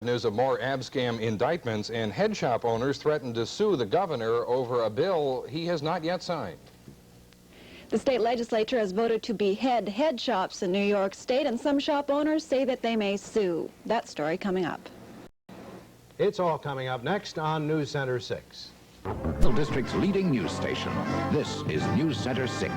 News of more ab scam indictments, and head shop owners threaten to sue the governor over a bill he has not yet signed. The state legislature has voted to behead head shops in New York State, and some shop owners say that they may sue. That story coming up. It's all coming up next on News Center 6. The district's leading news station. This is News Center 6.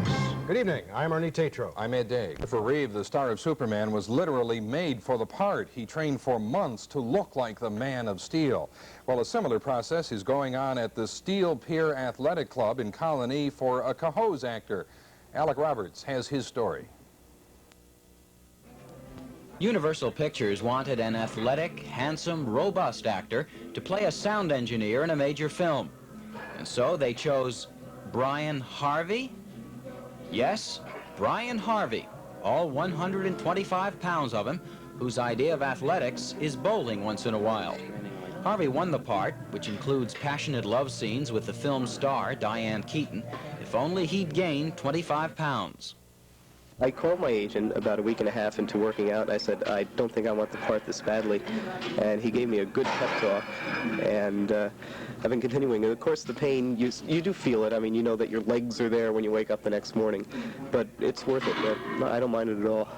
Good evening. I'm Ernie Tatro. I'm Ed Day. For Reeve, the star of Superman, was literally made for the part. He trained for months to look like the Man of Steel. Well, a similar process is going on at the Steel Pier Athletic Club in Colony for a Cohoes actor. Alec Roberts has his story. Universal Pictures wanted an athletic, handsome, robust actor to play a sound engineer in a major film. And so they chose Brian Harvey. Yes, Brian Harvey, all 125 pounds of him, whose idea of athletics is bowling once in a while. Harvey won the part, which includes passionate love scenes with the film star, Diane Keaton, if only he'd gained 25 pounds. I called my agent about a week and a half into working out. I said, I don't think I want the part this badly. And he gave me a good pep talk. And I've been continuing. And of course, the pain, you do feel it. I mean, you know that your legs are there when you wake up the next morning. But it's worth it. I don't mind it at all.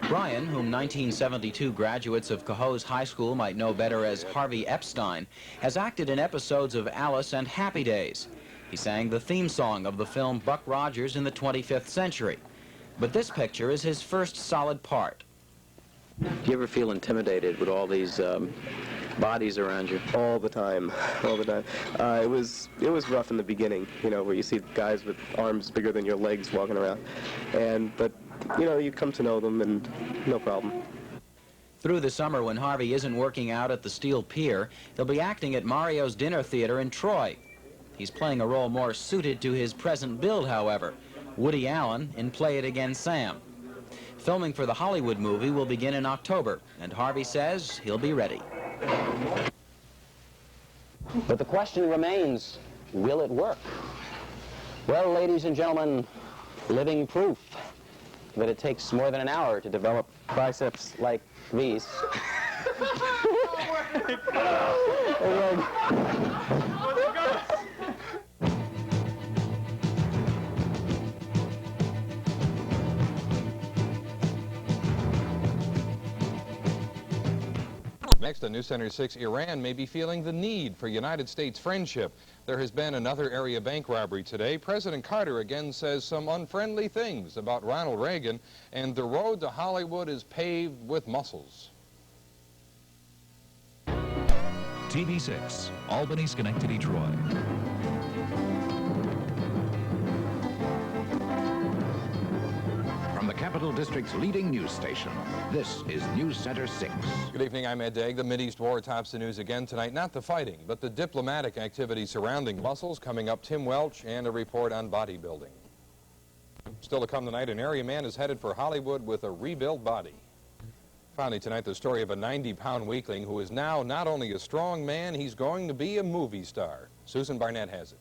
Brian, whom 1972 graduates of Cohoes High School might know better as Harvey Epstein, has acted in episodes of Alice and Happy Days. He sang the theme song of the film Buck Rogers in the 25th Century. But this picture is his first solid part. Do you ever feel intimidated with all these bodies around you? All the time, all the time. It was rough in the beginning, you know, where you see guys with arms bigger than your legs walking around. But you know, you come to know them and no problem. Through the summer, when Harvey isn't working out at the Steel Pier, he'll be acting at Mario's Dinner Theater in Troy. He's playing a role more suited to his present build, however. Woody Allen in Play It Again, Sam. Filming for the Hollywood movie will begin in October, and Harvey says he'll be ready. But the question remains, will it work? Well, ladies and gentlemen, living proof that it takes more than an hour to develop biceps like these. Next on News Center 6, Iran may be feeling the need for United States friendship. There has been another area bank robbery today. President Carter again says some unfriendly things about Ronald Reagan, and the road to Hollywood is paved with muscles. TV6, Albany, Schenectady, Troy. From the Capital District's leading news station, this is News Center 6. Good evening, I'm Ed Day. The Mideast war tops the news again tonight. Not the fighting, but the diplomatic activity surrounding muscles. Coming up, Tim Welch and a report on bodybuilding. Still to come tonight, an area man is headed for Hollywood with a rebuilt body. Finally tonight, the story of a 90-pound weakling who is now not only a strong man, he's going to be a movie star. Susan Barnett has it.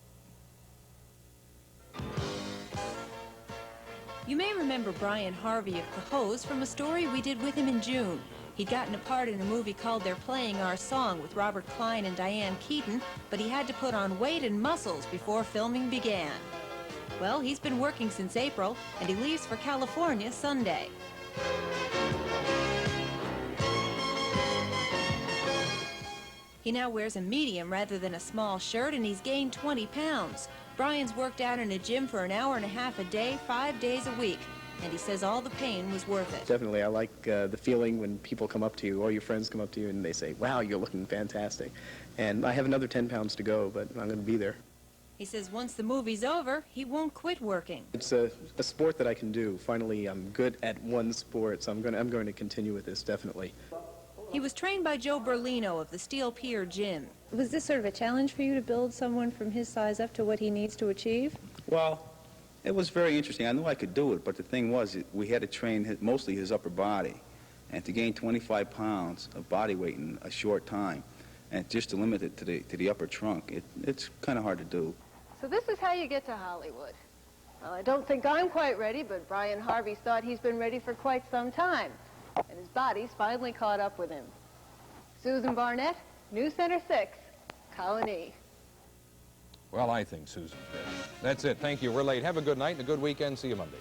You may remember Brian Harvey of Cohoes from a story we did with him in June. He'd gotten a part in a movie called They're Playing Our Song with Robert Klein and Diane Keaton, but he had to put on weight and muscles before filming began. Well, he's been working since April, and he leaves for California Sunday. He now wears a medium rather than a small shirt, and he's gained 20 pounds. Brian's worked out in a gym for an hour and a half a day, 5 days a week, and he says all the pain was worth it. Definitely, I like the feeling when people come up to you, or your friends come up to you, and they say, wow, you're looking fantastic. And I have another 10 pounds to go, but I'm going to be there. He says once the movie's over, he won't quit working. It's a sport that I can do. Finally, I'm good at one sport, so I'm going to continue with this, definitely. He was trained by Joe Berlino of the Steel Pier Gym. Was this sort of a challenge for you to build someone from his size up to what he needs to achieve? Well, it was very interesting. I knew I could do it, but the thing was, we had to train mostly his upper body. And to gain 25 pounds of body weight in a short time, and just to limit it to the upper trunk, it's kind of hard to do. So this is how you get to Hollywood. Well, I don't think I'm quite ready, but Brian Harvey's thought he's been ready for quite some time. And his body's finally caught up with him. Susan Barnett, News Center 6, Colony. Well, I think Susan's dead. That's it. Thank you. We're late. Have a good night and a good weekend. See you Monday.